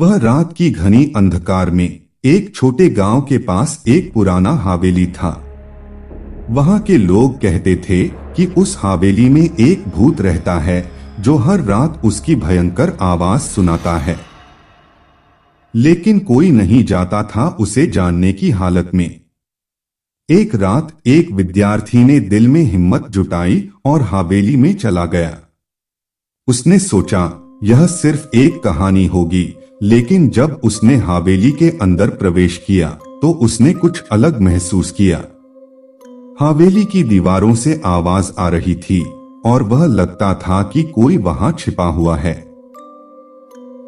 वह रात की घनी अंधकार में एक छोटे गांव के पास एक पुराना हवेली था। वहां के लोग कहते थे कि उस हवेली में एक भूत रहता है जो हर रात उसकी भयंकर आवाज सुनाता है, लेकिन कोई नहीं जाता था उसे जानने की हालत में। एक रात एक विद्यार्थी ने दिल में हिम्मत जुटाई और हवेली में चला गया। उसने सोचा यह सिर्फ एक कहानी होगी, लेकिन जब उसने हवेली के अंदर प्रवेश किया तो उसने कुछ अलग महसूस किया। हवेली की दीवारों से आवाज आ रही थी और वह लगता था कि कोई वहां छिपा हुआ है।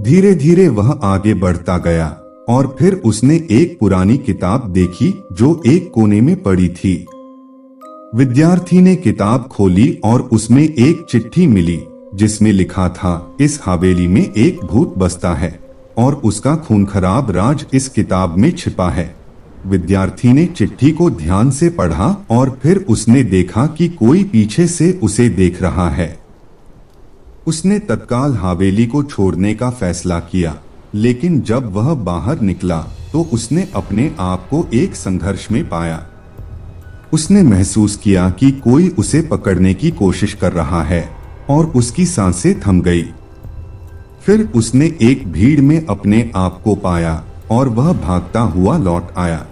धीरे धीरे वह आगे बढ़ता गया और फिर उसने एक पुरानी किताब देखी जो एक कोने में पड़ी थी। विद्यार्थी ने किताब खोली और उसमें एक चिट्ठी मिली जिसमें लिखा था, इस हवेली में एक भूत बसता है और उसका खून खराब राज इस किताब में छिपा है। विद्यार्थी ने चिट्ठी को ध्यान से पढ़ा और फिर उसने देखा कि कोई पीछे से उसे देख रहा है। उसने तत्काल हवेली को छोड़ने का फैसला किया, लेकिन जब वह बाहर निकला तो उसने अपने आप को एक संघर्ष में पाया। उसने महसूस किया कि कोई उसे पकड़ने की कोशिश कर रहा है और उसकी सांसें थम गई। फिर उसने एक भीड़ में अपने आप को पाया और वह भागता हुआ लौट आया।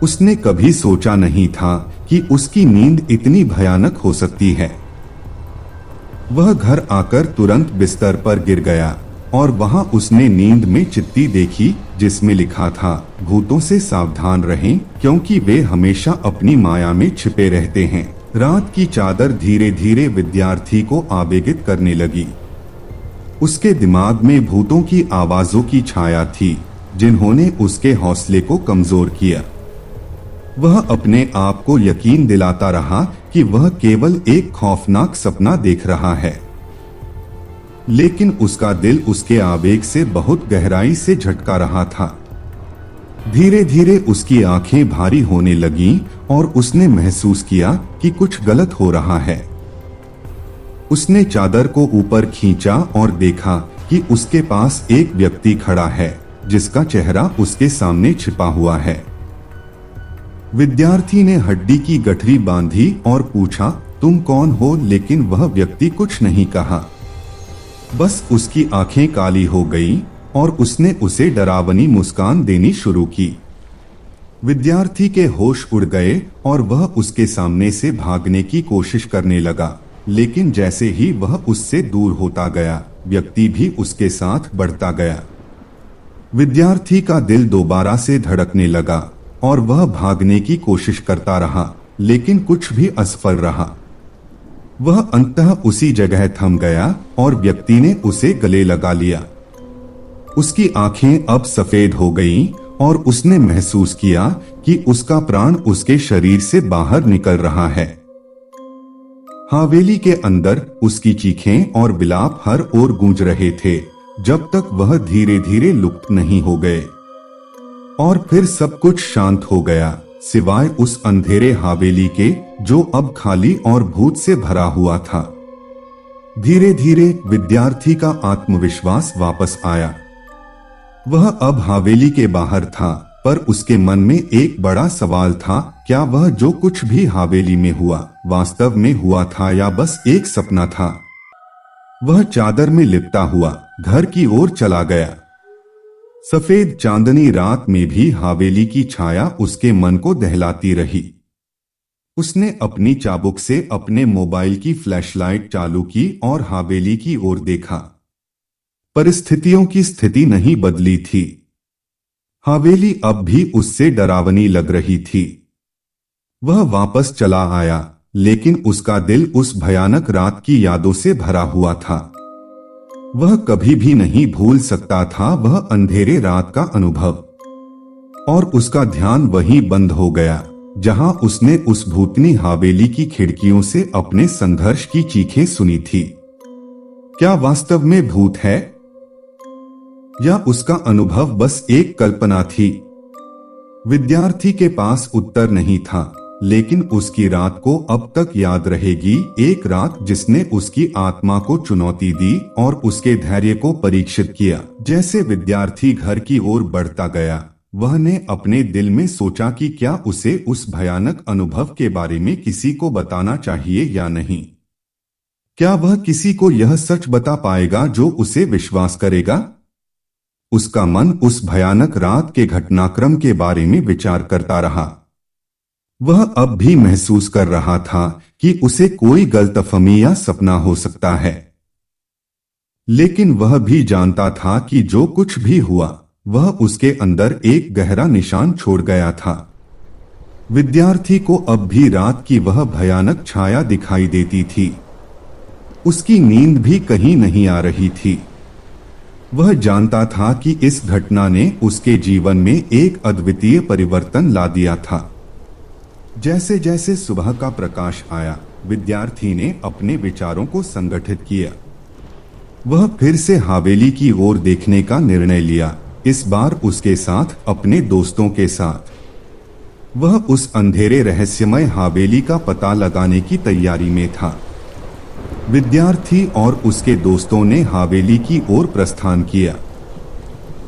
उसने कभी सोचा नहीं था कि उसकी नींद इतनी भयानक हो सकती है। वह घर आकर तुरंत बिस्तर पर गिर गया और वहां उसने नींद में चिट्ठी देखी जिसमें लिखा था, भूतों से सावधान रहें क्योंकि वे हमेशा अपनी माया में छिपे रहते हैं। रात की चादर धीरे धीरे विद्यार्थी को आवेगित करने लगी। उसके दिमाग में भूतों की आवाजों की छाया थी जिन्होंने उसके हौसले को कमजोर किया। वह अपने आप को यकीन दिलाता रहा कि वह केवल एक खौफनाक सपना देख रहा है, लेकिन उसका दिल उसके आवेग से बहुत गहराई से झटका रहा था। धीरे धीरे उसकी आंखें भारी होने लगीं और उसने महसूस किया कि कुछ गलत हो रहा है। उसने चादर को ऊपर खींचा और देखा कि उसके पास एक व्यक्ति खड़ा है जिसका चेहरा उसके सामने छिपा हुआ है। विद्यार्थी ने हड्डी की गठरी बांधी और पूछा, तुम कौन हो? लेकिन वह व्यक्ति कुछ नहीं कहा, बस उसकी आंखें काली हो गईं और उसने उसे डरावनी मुस्कान देनी शुरू की। विद्यार्थी के होश उड़ गए और वह उसके सामने से भागने की कोशिश करने लगा, लेकिन जैसे ही वह उससे दूर होता गया, व्यक्ति भी उसके साथ बढ़ता गया। विद्यार्थी का दिल दोबारा से धड़कने लगा और वह भागने की कोशिश करता रहा, लेकिन कुछ भी असफल रहा। वह अंततः उसी जगह थम गया और व्यक्ति ने उसे गले लगा लिया। उसकी आंखें अब सफेद हो गईं और उसने महसूस किया कि उसका प्राण उसके शरीर से बाहर निकल रहा है। हवेली के अंदर उसकी चीखें और विलाप हर ओर गूंज रहे थे जब तक वह धीरे धीरे लुप्त नहीं हो गए। और फिर सब कुछ शांत हो गया, सिवाय उस अंधेरे हवेली के जो अब खाली और भूत से भरा हुआ था। धीरे धीरे विद्यार्थी का आत्मविश्वास वापस आया। वह अब हवेली के बाहर था, पर उसके मन में एक बड़ा सवाल था, क्या वह जो कुछ भी हवेली में हुआ वास्तव में हुआ था या बस एक सपना था? वह चादर में लिपटा हुआ घर की ओर चला गया। सफेद चांदनी रात में भी हवेली की छाया उसके मन को दहलाती रही। उसने अपनी चाबुक से अपने मोबाइल की फ्लैशलाइट चालू की और हवेली की ओर देखा। परिस्थितियों की स्थिति नहीं बदली थी। हवेली अब भी उससे डरावनी लग रही थी। वह वापस चला आया, लेकिन उसका दिल उस भयानक रात की यादों से भरा हुआ था। वह कभी भी नहीं भूल सकता था वह अंधेरे रात का अनुभव। और उसका ध्यान वहीं बंद हो गया जहां उसने उस भूतनी हवेली की खिड़कियों से अपने संघर्ष की चीखें सुनी थी। क्या वास्तव में भूत है या उसका अनुभव बस एक कल्पना थी? विद्यार्थी के पास उत्तर नहीं था, लेकिन उसकी रात को अब तक याद रहेगी, एक रात जिसने उसकी आत्मा को चुनौती दी और उसके धैर्य को परीक्षित किया। जैसे विद्यार्थी घर की ओर बढ़ता गया, वह ने अपने दिल में सोचा कि क्या उसे उस भयानक अनुभव के बारे में किसी को बताना चाहिए या नहीं। क्या वह किसी को यह सच बता पाएगा जो उसे विश्वास करेगा? उसका मन उस भयानक रात के घटनाक्रम के बारे में विचार करता रहा। वह अब भी महसूस कर रहा था कि उसे कोई गलतफहमी या सपना हो सकता है, लेकिन वह भी जानता था कि जो कुछ भी हुआ वह उसके अंदर एक गहरा निशान छोड़ गया था। विद्यार्थी को अब भी रात की वह भयानक छाया दिखाई देती थी। उसकी नींद भी कहीं नहीं आ रही थी। वह जानता था कि इस घटना ने उसके जीवन में एक अद्वितीय परिवर्तन ला दिया था। जैसे जैसे सुबह का प्रकाश आया, विद्यार्थी ने अपने विचारों को संगठित किया। वह फिर से हवेली की ओर देखने का निर्णय लिया, इस बार उसके साथ, अपने दोस्तों के साथ। वह उस अंधेरे रहस्यमय हवेली का पता लगाने की तैयारी में था। विद्यार्थी और उसके दोस्तों ने हवेली की ओर प्रस्थान किया।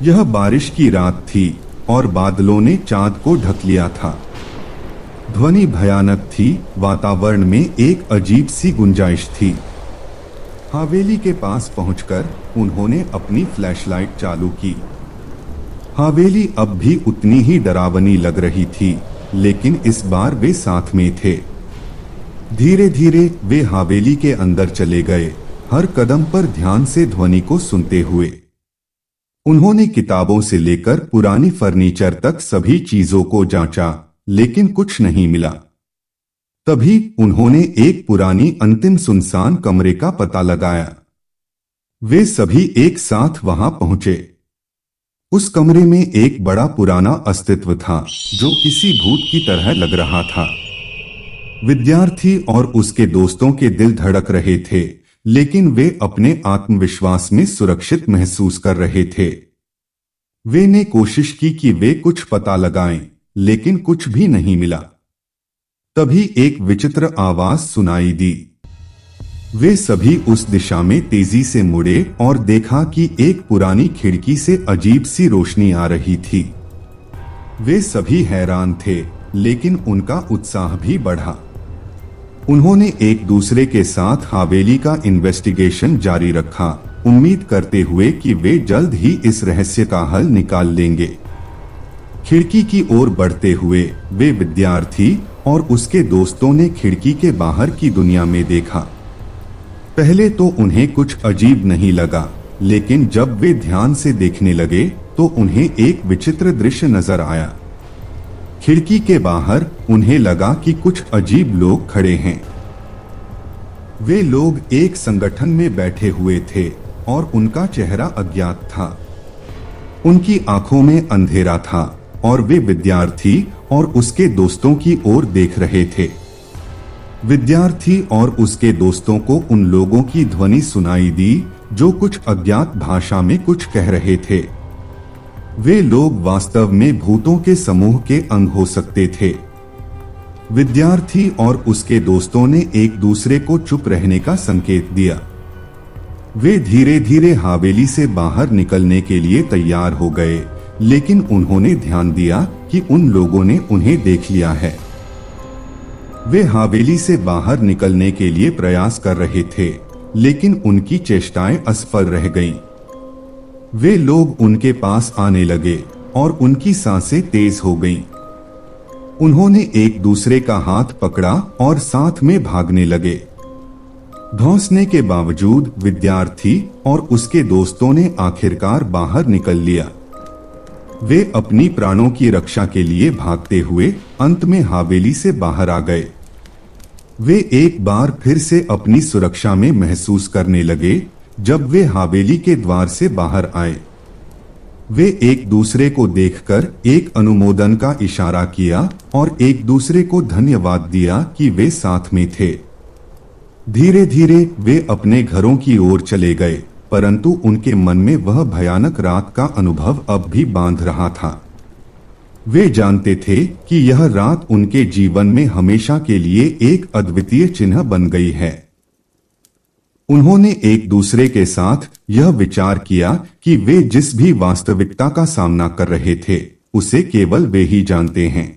यह बारिश की रात थी और बादलों ने चांद को ढक लिया था। ध्वनि भयानक थी, वातावरण में एक अजीब सी गुंजाइश थी। हवेली के पास पहुंचकर उन्होंने अपनी फ्लैशलाइट चालू की। हवेली अब भी उतनी ही डरावनी लग रही थी, लेकिन इस बार वे साथ में थे। धीरे धीरे वे हवेली के अंदर चले गए, हर कदम पर ध्यान से ध्वनि को सुनते हुए। उन्होंने किताबों से लेकर पुरानी फर्नीचर तक सभी चीजों को जांचा, लेकिन कुछ नहीं मिला। तभी उन्होंने एक पुरानी अंतिम सुनसान कमरे का पता लगाया। वे सभी एक साथ वहां पहुंचे। उस कमरे में एक बड़ा पुराना अस्तित्व था जो किसी भूत की तरह लग रहा था। विद्यार्थी और उसके दोस्तों के दिल धड़क रहे थे, लेकिन वे अपने आत्मविश्वास में सुरक्षित महसूस कर रहे थे। वे ने कोशिश की कि वे कुछ पता लगाएं, लेकिन कुछ भी नहीं मिला। तभी एक विचित्र आवाज सुनाई दी। वे सभी उस दिशा में तेजी से मुड़े और देखा कि एक पुरानी खिड़की से अजीब सी रोशनी आ रही थी। वे सभी हैरान थे, लेकिन उनका उत्साह भी बढ़ा। उन्होंने एक दूसरे के साथ हवेली का इन्वेस्टिगेशन जारी रखा, उम्मीद करते हुए कि वे जल्द ही इस रहस्य का हल निकाल लेंगे। खिड़की की ओर बढ़ते हुए वे विद्यार्थी और उसके दोस्तों ने खिड़की के बाहर की दुनिया में देखा। पहले तो उन्हें कुछ अजीब नहीं लगा, लेकिन जब वे ध्यान से देखने लगे तो उन्हें एक विचित्र दृश्य नजर आया। खिड़की के बाहर उन्हें लगा कि कुछ अजीब लोग खड़े हैं। वे लोग एक संगठन में बैठे हुए थे और उनका चेहरा अज्ञात था। उनकी आंखों में अंधेरा था और वे विद्यार्थी और उसके दोस्तों की ओर देख रहे थे। विद्यार्थी और उसके दोस्तों को उन लोगों की ध्वनि सुनाई दी जो कुछ अज्ञात भाषा में कुछ कह रहे थे। वे लोग वास्तव में भूतों के समूह के अंग हो सकते थे। विद्यार्थी और उसके दोस्तों ने एक दूसरे को चुप रहने का संकेत दिया। वे धीरे धीरे हवेली से बाहर निकलने के लिए तैयार हो गए, लेकिन उन्होंने ध्यान दिया कि उन लोगों ने उन्हें देख लिया है। वे हवेली से बाहर निकलने के लिए प्रयास कर रहे थे, लेकिन उनकी चेष्टाएं असफल रह गईं। वे लोग उनके पास आने लगे और उनकी सांसें तेज हो गईं। उन्होंने एक दूसरे का हाथ पकड़ा और साथ में भागने लगे। धौंसने के बावजूद विद्यार्थी और उसके दोस्तों ने आखिरकार बाहर निकल लिया। वे अपनी प्राणों की रक्षा के लिए भागते हुए अंत में हवेली से बाहर आ गए। वे एक बार फिर से अपनी सुरक्षा में महसूस करने लगे। जब वे हवेली के द्वार से बाहर आए, वे एक दूसरे को देखकर एक अनुमोदन का इशारा किया और एक दूसरे को धन्यवाद दिया कि वे साथ में थे। धीरे धीरे वे अपने घरों की ओर चले गए, परंतु उनके मन में वह भयानक रात का अनुभव अब भी बांध रहा था। वे जानते थे कि यह रात उनके जीवन में हमेशा के लिए एक अद्वितीय चिन्ह बन गई है। उन्होंने एक दूसरे के साथ यह विचार किया कि वे जिस भी वास्तविकता का सामना कर रहे थे उसे केवल वे ही जानते हैं।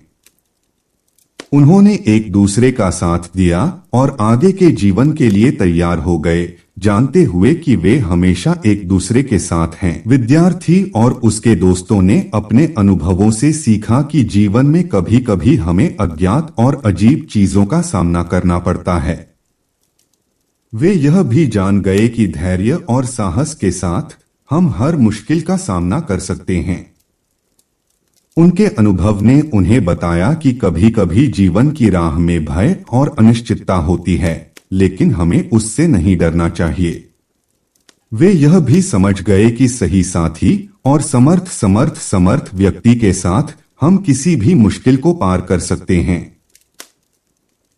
उन्होंने एक दूसरे का साथ दिया और आगे के जीवन के लिए तैयार हो गए, जानते हुए कि वे हमेशा एक दूसरे के साथ हैं। विद्यार्थी और उसके दोस्तों ने अपने अनुभवों से सीखा कि जीवन में कभी कभी हमें अज्ञात और अजीब चीजों का सामना करना पड़ता है। वे यह भी जान गए कि धैर्य और साहस के साथ हम हर मुश्किल का सामना कर सकते हैं। उनके अनुभव ने उन्हें बताया कि कभी कभी जीवन की राह में भय और अनिश्चितता होती है, लेकिन हमें उससे नहीं डरना चाहिए। वे यह भी समझ गए कि सही साथी और समर्थ व्यक्ति के साथ हम किसी भी मुश्किल को पार कर सकते हैं।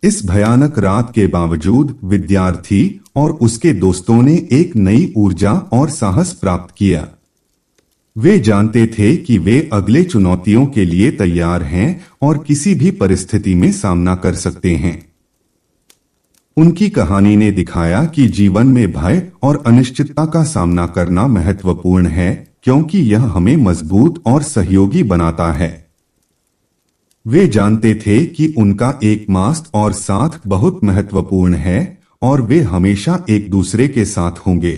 इस भयानक रात के बावजूद विद्यार्थी और उसके दोस्तों ने एक नई ऊर्जा और साहस प्राप्त किया। वे जानते थे कि वे अगले चुनौतियों के लिए तैयार हैं और किसी भी परिस्थिति में सामना कर सकते हैं। उनकी कहानी ने दिखाया कि जीवन में भय और अनिश्चितता का सामना करना महत्वपूर्ण है, क्योंकि यह हमें मजबूत और सहयोगी बनाता है। वे जानते थे कि उनका एक मास्ट और साथ बहुत महत्वपूर्ण है और वे हमेशा एक दूसरे के साथ होंगे।